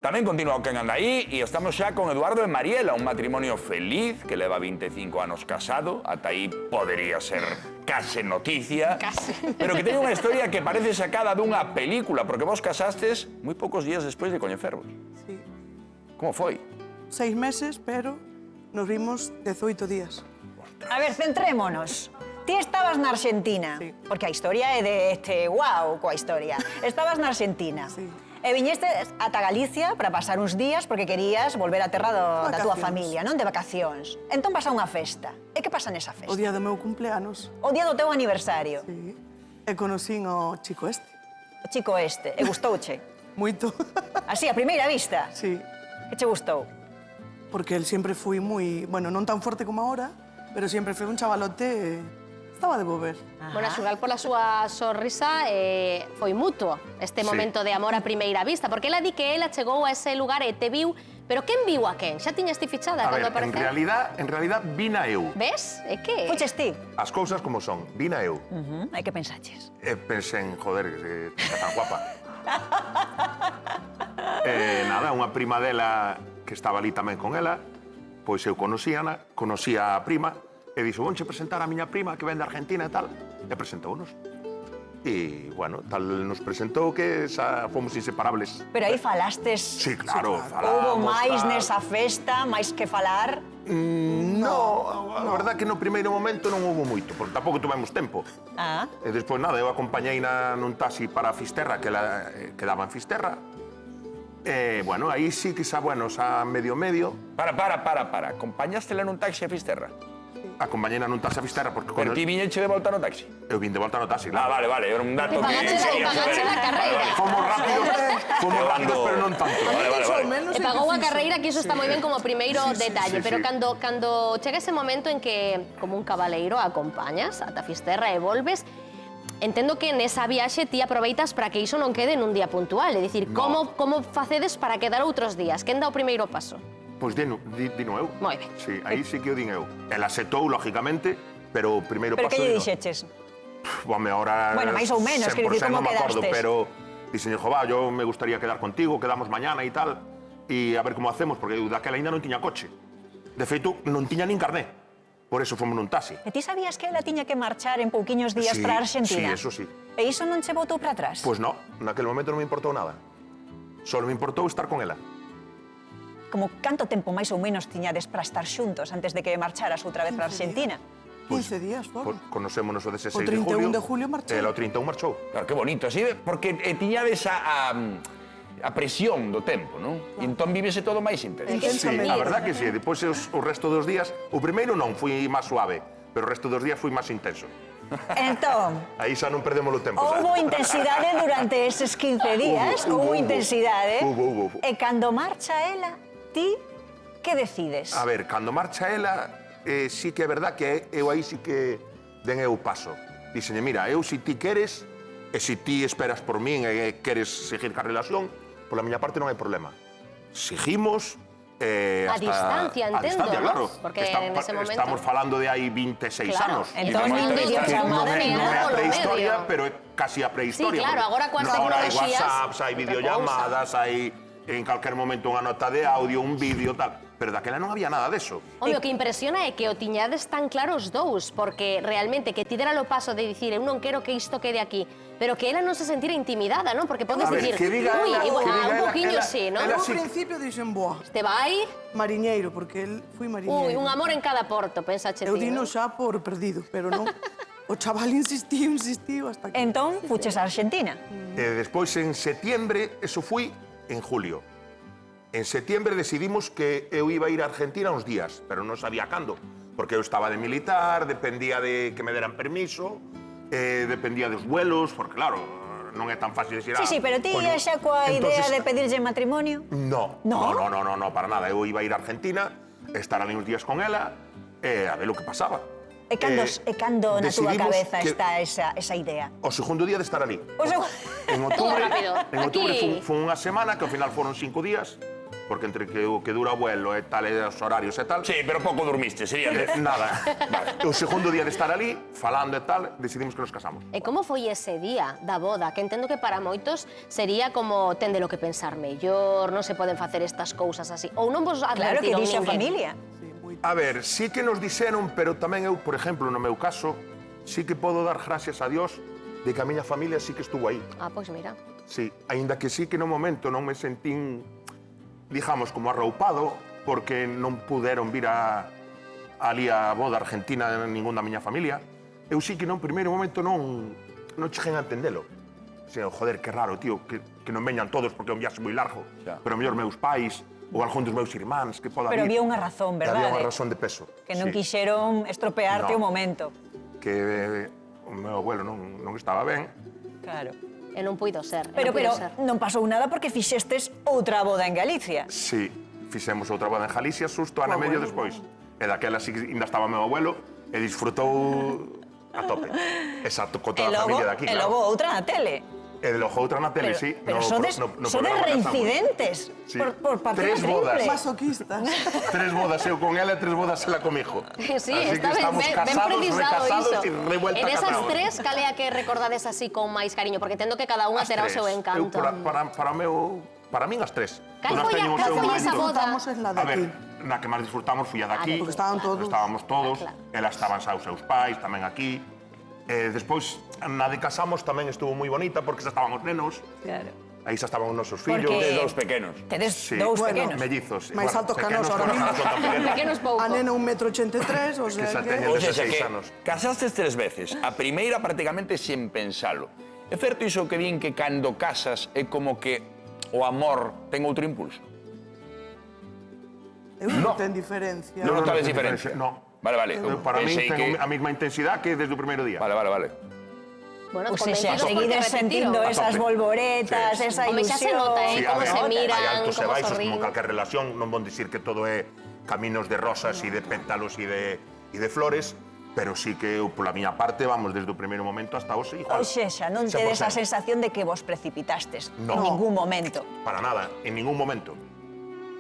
Tamén continúa o Quen anda aí e estamos xa con Eduardo e Mariela, un matrimonio feliz que leva 25 anos casado, ata aí podería ser case noticia, pero que ten unha historia que parece sacada dunha película, porque vos casastes moi poucos días despois de coñecervos. Sí. Como foi? 6 meses, pero nos vimos 18 días. A ver, centrémonos. Ti estabas na Argentina, Sí. porque a historia é de guau coa historia. Estabas na Argentina. Sí. E viñeste ata Galicia para pasar uns días porque querías volver á terra da tua Vacacións. familia, non? De vacacións. Entón pasa unha festa. E que pasa nesa festa? O día do meu cumpleanos. O día do teu aniversario. Sí. E conocín ao chico este. O chico este. E gustouche? Moito. Así, a primeira vista? Sí. Que che gustou? Porque él sempre foi moi... Bueno, non tan forte como ahora, pero sempre foi un chavalote... Estaba de volver. Bueno, a xugar pola súa sorrisa foi mutuo este momento de amor a primeira vista, porque ela di que ela chegou a ese lugar e te viu, pero quen viu a quen? Xa tiñas ti fichada A cando ver, en apareceu? realidad, vina eu. Ves? É que... Fuches ti? As cousas como son, vina eu. E que pensaches? E pensei en, joder, que está tan guapa. Nada, unha prima dela que estaba ali tamén con ela, pois eu conocía a prima, e dixo, vonche presentar a miña prima que ven de Argentina e tal. E presentounos. E, bueno, tal nos presentou que xa fomos inseparables. Pero aí falastes... Sí, claro, Houbo falamos, máis tal. nesa festa, máis que falar? No, a verdad que no primeiro momento non houve moito, porque tampouco tuvemos tempo. Ah. E despois nada, eu acompañei nun taxi para Fisterra, que quedaba en Fisterra. E, bueno, aí sí que xa, bueno, xa medio. Para. Acompañástela nun taxi a Fisterra? Acompañei nun taxi a Fisterra porque... Pero ti viñeche de volta no taxi? Eu vin de volta no taxi, Ah, claro. vale, era un dato que... Pagache la carreira. Fomos rápidos, pero non tanto. Vale. E pagou a carreira, que iso está moi ben como primeiro detalle, sí, pero sí. cando chega ese momento en que, como un cabaleiro, acompañas ata Fisterra e volves, entendo que nesa viaxe ti aproveitas para que iso non quede nun día puntual, é dicir, No. como facedes para quedar outros días? Quen dá o primeiro paso? Pois dino eu. Moi ben. Sí, aí sí que o din eu. Ela aceptou, lógicamente, pero o primeiro Pero paso... que lle dino. dixeches? Home, ahora... Bueno, máis ou menos, quero dicir, 100% como non me acordo, quedastes? pero dixen, jova, yo me gustaría quedar contigo, quedamos mañana e tal, e a ver como hacemos, porque eu daquela ainda non tiña coche. De feito, non tiña nin carné. Por eso fomos nun taxi. E ti sabías que ela tiña que marchar en pouquiños días Sí, para a Argentina? sí, eso sí. E iso non che botou para atrás? Pois no, naquele momento non me importou nada. Solo me importou estar con ela. Como canto tempo máis ou menos tiñades para estar xuntos antes de que marcharas outra vez para a 15 Argentina? 15 días, Pois foron. conocémonos o 16 O 31 de julio marchou. E o 31 marchou. Claro, que bonito, así, porque tiñades a presión do tempo, non? E entón vívese todo máis intenso. Sí, a verdad que sí. Depois o resto dos días, o primeiro non, fui máis suave, pero o resto dos días fui máis intenso. Entón, Aí xa non perdemos o tempo. houbo intensidade durante eses 15 días? Houbo intensidade? Hubo. E cando marcha ela, ti, que decides? A ver, cando marcha ela, sí que é verdad que eu aí sí que den eu paso. Dixenlle, mira, eu si ti queres, e si ti esperas por min e queres seguir ca relación, pola miña parte non hai problema. Seguimos... A distancia, entendo, A distancia, ¿no? claro. Porque nese momento... Estamos falando de aí 26 Claro. anos. Entón, nin videochamada non nin é algo a polo prehistoria, medio. pero é casi a prehistoria. Sí, claro, porque agora coas ahora hai tecnoloxías, WhatsApps, hai outra videollamadas, hai en calquer momento unha nota de audio, un vídeo, tal. Pero daquela non había nada deso. Home, o que impresiona é que o tiñades tan claro os dous, porque realmente que ti dera o paso de dicir eu non quero que isto quede aquí, pero que ela non se sentira intimidada, non? Porque podes A ver, dicir, que diga ui, ela, igual, que diga un ela, poquinho ela- sí, non? ela Ao sí. principio dixen, boa, Te vai, mariñeiro, porque él fui mariñeiro. ui, un amor en cada porto, pensache Eu ti, dino non? xa por perdido, pero non. O chaval insistiu hasta que... Entón, fuches a Argentina. E despois, en setiembre, eso fui en julio. En setiembre decidimos que eu iba a ir a Argentina uns días, pero non sabía cando, porque eu estaba de militar, dependía de que me deran permiso, dependía dos vuelos, porque claro, non é tan fácil de Sí, pero ti ia xa coa idea de pedirlle matrimonio? No, No? no, para nada. Eu iba a ir a Argentina, estar ali uns días con ela, e a ver o que pasaba. E cando na túa decidimos cabeza que está esa idea? O segundo día de estar ali. O seu... En outubro, rápido. en outubro Aquí. foi unha semana, que ao final foron 5 días, porque entre que o que dura o vuelo e tal, e os horarios e tal... Sí, pero pouco dormiste, sería... Nada. Vale. O segundo día de estar ali, falando e tal, decidimos que nos casamos. E como foi ese día da boda? Que entendo que para moitos sería como tendelo que pensar mellor, non se poden facer estas cousas así. Ou non vos Claro, que advertiron dixe a ninguén? familia. A ver, sí que nos dixeron, pero tamén eu, por exemplo, no meu caso, sí que podo dar gracias a Dios de que a miña familia sí que estuvo aí. Ah, pois mira. Sí, aínda que sí que no momento non me sentín, digamos, como arroupado, porque non puderon vir ali a boda argentina ningún da miña familia, eu sí que non primeiro momento non cheguei a entendelo. O sea, joder, que raro, tío, que non veñan todos porque é un viaxe moi largo, pero mellor meus pais ou algún dos meus irmáns que poda Pero vir. había unha razón, verdade? Había unha razón de peso. Que non sí. quixeron estropearte o No. momento. Que o meu abuelo non estaba ben. Claro. E non puido ser. Pero non puido ser. non pasou nada porque fixestes outra boda en Galicia. Sí, fixemos outra boda en Galicia, susto, ano e medio despois. E daquela sí que ainda estaba meu abuelo e disfrutou a tope. Exacto, con toda a familia de aquí, E claro. logo outra na tele. E logo outra na tele, sí. Pero sodes programa reincidentes Sí. por partida Tres bodas. triple. Masoquistas. 3 bodas eu con ela e 3 bodas ela comigo. Sí, Así está que estamos ben casados, precisado recasados iso. e revuelta En esas casados. tres, cal é a que recordades así con máis cariño? Porque entendo que cada unha As terá o tres. seu Eu, encanto. para min as tres. Cal Todas foi teñen o seu esa encanto. boda? Disfrutamos es la de A ver, aquí. na que máis disfrutamos fui a daqui. porque estaban todos. Estábamos todos. Ah, claro. Elas estaban xa os seus pais, tamén aquí. Despois, na de casamos tamén estuvo moi bonita porque xa estaban os nenos. Claro. Aí xa estaban os nosos fillos. Porque- De dos pequenos. Tedes Sí. dous Bueno, pequenos. Mellizos. Máis altos que pequenos, nós ahora pero mismo. non son tan pequenos. Pequenos pouco. A nena 1,83 m, o que sea xa teñen Ou 16 seja, que anos. casastes 3 veces. A primeira prácticamente sen pensalo. É certo iso que din que cando casas é como que o amor ten outro impulso? Eu non ten diferencia. Non notades ten diferencia? No. Vale, vale. Para mí Pensei ten que... a mesma intensidade que desde o primeiro día. Vale, vale, vale. Bueno, Ou seja, convencidos porque seguides repetiron. sentindo esas tope. volvoretas, Sí, sí. esa Home, ilusión. xa se nota, Sí, Como se miran, hai altos e como baixos, sorrín. como calquer relación, non vou dicir que todo é caminos de rosas e de pétalos e de flores, pero sí que eu, pola miña parte, vamos, desde o primeiro momento hasta hoxe, igual. Ou sexa, non tedes a 100%. sensación de que vos precipitastes No. en ningún momento. Para nada, en ningún momento.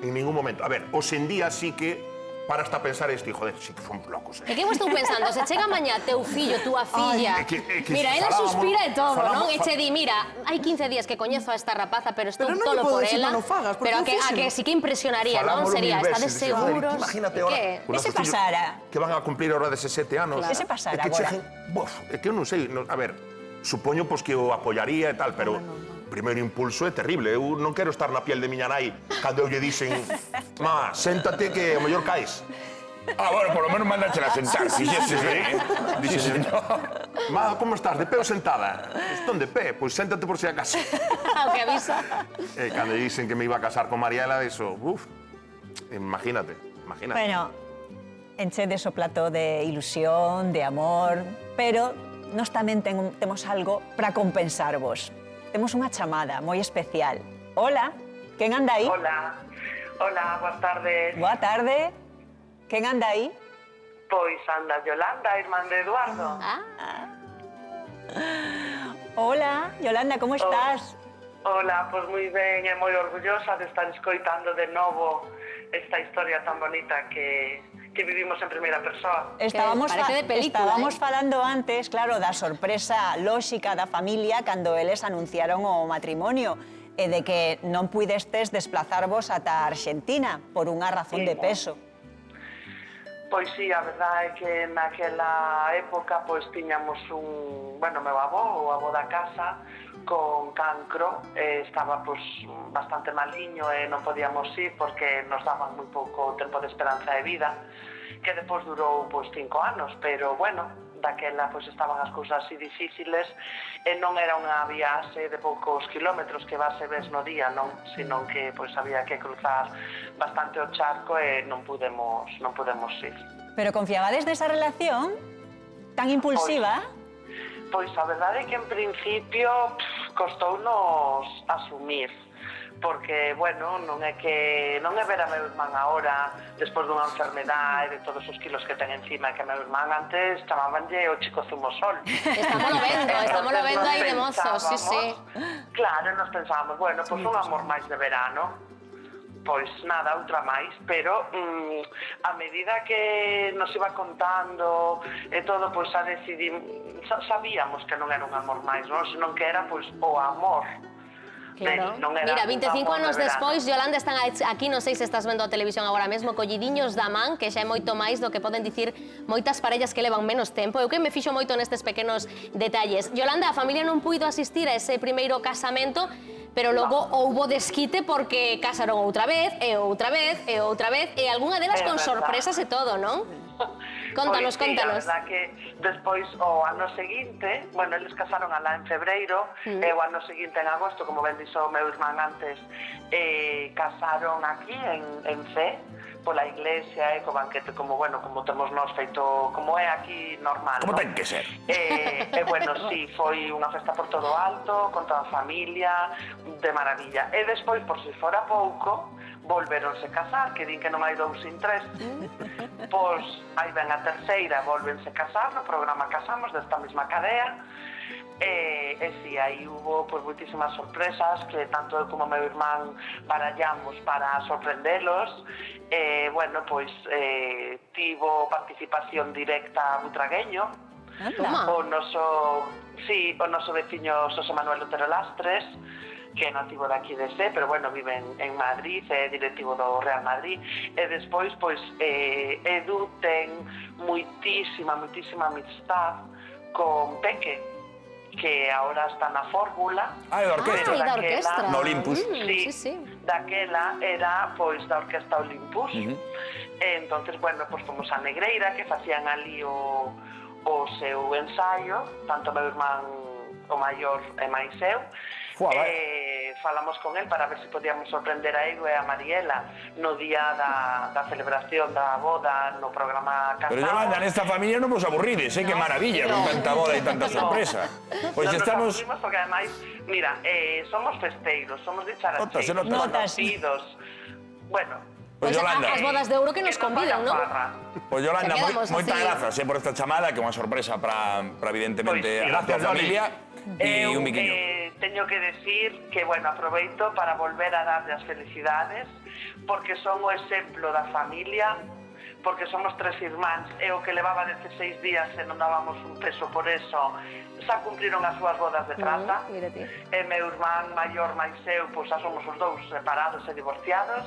En ningún momento. A ver, hoxe en día sí que paras a pensar isto e, joder, sí que fomos locos, E que vos estou pensando? Se chega mañá teu fillo, túa filla... é que mira, ela falábamos- suspira e todo, falábamos- non? E che di, mira, hai 15 días que coñezo a esta rapaza, pero estou Pero non tolo lle podo por decir ela. non o fagas, porque Pero eu a que fíxeno. sí que impresionaría, non? Falámoslo Sería, mil estades veces, joder, seguros? Imagínate E ahora. que? os Que se nosos fillos pasara? Que van a cumplir ahora 17 anos. Que se pasara É que agora? cheguen, é que eu non sei, a ver, supoño pois que o apoyaría e tal, pero o primeiro impulso é terrible. Eu non quero estar na piel de miña nai cando eu lle dicen, "Ma, séntate que o mellor caes." Ah, bueno, por lo menos mandache a sentar. Fixestes ben, Sí, señor. "Ma, como estás? De pé ou sentada?" "Estou de pé." "Pois séntate por si acaso." O que avisa. E cando dicen que me iba a casar con Mariela, eso, imagínate. Bueno, enchedes o plato de ilusión, de amor, pero nós tamén temos algo para compensarvos. Temos unha chamada moi especial. Hola, quen anda aí? Hola, boas tardes. Boa tarde. Quen anda aí? Pois anda Yolanda, irmán de Eduardo. Hola, Yolanda, como estás? Hola, pois moi ben e moi orgullosa de estar escoitando de novo esta historia tan bonita que vivimos en primeira persoa. parece de película, estábamos falando antes, claro, da sorpresa lóxica da familia cando eles anunciaron o matrimonio e de que non puidestes desplazarvos ata a Argentina por unha razón de peso. Pois sí, a verdade é que naquela época pois tiñamos meu avó, o avó da casa, con cancro, estaba pois bastante maliño e non podíamos ir porque nos daban moi pouco tempo de esperanza de vida, que depois durou pois 5 anos, pero bueno, daquela pois estaban as cousas así difíciles e non era unha viaxe de poucos kilómetros que base ves no día, non, sino que pois había que cruzar bastante o charco e non pudemos ir. Pero confiabades nesa relación tan impulsiva? Pois a verdade é que en principio costounos asumir, porque, bueno, non é ver a meu irmán agora, despois dunha enfermedade e de todos os kilos que ten encima, que a meu irmán antes chamabanlle o chico zumosol. Estámoslo vendo aí de mozos, sí, sí. Claro, nos pensábamos, bueno, pois un amor máis de verano, pois nada, outra máis, pero a medida que nos iba contando e todo, pois xa decidimos, sabíamos que non era un amor máis, non? Senón que era pois o amor. Claro. Non era Mira, un 25 amor anos de verano. despois, Yolanda, están aquí, non sei se estás vendo a televisión agora mesmo, collidiños da man, que xa é moito máis do que poden dicir moitas parellas que levan menos tempo. Eu que me fixo moito nestes pequenos detalles. Yolanda, a familia non puido asistir a ese primeiro casamento, pero logo houbo desquite porque casaron outra vez, e outra vez, e outra vez, e algunha delas É con verdad. sorpresas e todo, non? Contanos, Pois sí, contanos. a verdad que despois o ano seguinte, bueno, eles casaron alá en febreiro, e o ano seguinte en agosto, como ben dixo o meu irmán antes, casaron aquí en Cee, pola iglesia e co banquete, como, bueno, como temos nós feito, como é aquí normal, Como ¿no? ten que ser. E bueno, sí, foi unha festa por todo alto, con toda a familia, de maravilla. E despois, por si fora pouco, volveronse casar, que din que non hai dous sin tres. Pois, aí ven a terceira, volvense casar, no programa Casamos, desta mesma cadea. E si, aí hubo pois, moitísimas sorpresas que tanto eu como meu irmán barallamos para sorprendelos. Bueno, pois tivo participación directa Butragueño. Toma. O noso veciño Xosé Manuel Otero Lastres, que é nativo daqui de Cee, pero bueno, vive en Madrid, é directivo do Real Madrid. E despois, pois, Edu ten moitísima amistad con Peque, que ahora está na fórmula. Ah, é da orquestra. Ah, e da orquestra. No Olympus. Sí. Daquela era, pois, da Orquesta Olympus. Entonces, bueno, pois fomos a Negreira, que facían ali o seu ensaio, tanto meu irmán o maior e máis eu. Fua, vai. Falamos con el para ver se podíamos sorprender a Edu e a Mariela no día da celebración da boda no programa Casamos. Pero Yolanda, nesta familia non vos aburrides, que maravilla, con tanta boda e tanta sorpresa. Pois Non nos estamos... aburrimos porque ademais, mira, somos festeiros, somos Nota, se dicharacheiros, nota. conocidos. Bueno, Pois Yolanda, As bodas de ouro que nos convidan, non? pois Yolanda, Se quedamos moitas así. grazas por esta chamada, que é unha sorpresa para evidentemente Pois sí, a tua gracias, Joli. familia e un biquiño. Teño que decir que, bueno, aproveito para volver a darle as felicidades, porque son o exemplo da familia, porque somos tres irmáns, e o que levaba 16 días e non dábamos un peso por eso, xa cumpriron as súas bodas de prata. Mira ti. E meu irmán maior máis eu, pois xa somos os dous separados e divorciados.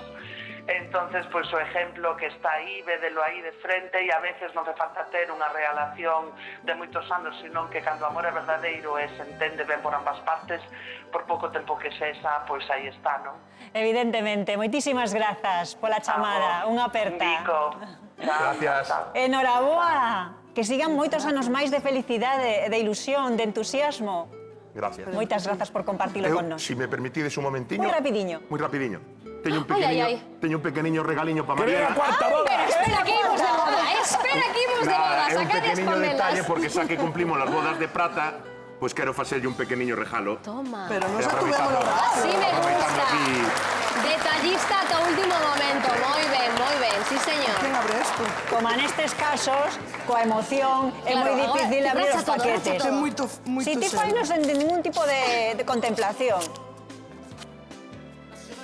Entonces, pois o exemplo que está aí, védelo aí de frente, e a veces non fe falta ter unha relación de moitos anos, senón que cando o amor é verdadeiro e se entende ben por ambas partes, por pouco tempo que sexa, pois aí está, non? Evidentemente. Moitísimas grazas pola chamada. Unha aperta. Dico. Gracias. Enhoraboa. Que sigan moitos anos máis de felicidade, de ilusión, de entusiasmo. Gracias. Moitas grazas por compartilo con nos. Si me permitides un momentiño... Moi rapidiño. Moi rapidiño. Teño un Ai, ai, pequeniño, teño un pequeniño regaliño para Que ven a Mariela. cuarta boda. Pero espera que imos de boda, espera que imos de boda, Nada, é un sacade as pequeniño detalle pamelas. porque xa que cumplimos las bodas de prata, pois quero facerlle un pequeniño regalo. Toma. Pero non E se tuvemos aproveitando- logrado. Así me aproveitando gusta. aquí. Detallista ata o último momento. Moi ben, sí señor. Quen abre isto? Como nestes casos, coa emoción, é moi Claro, difícil agora, abrir os racha todo, paquetes. racha É todo. moito Si ti serio. fainos sen ningún tipo de contemplación.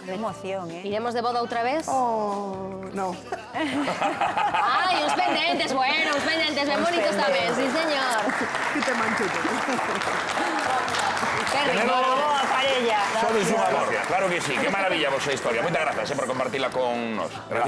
De emoción, Iremos de boda outra vez? Oh, no. Ai, uns pendentes, bueno, uns pendentes ben bonitos tamén, sí señor. Que te manchete. Qué rico. Enhoraboa, parella. Sodes un amor, claro que sí, qué maravilla vosa historia. Moitas grazas por compartila con nos. Gracias.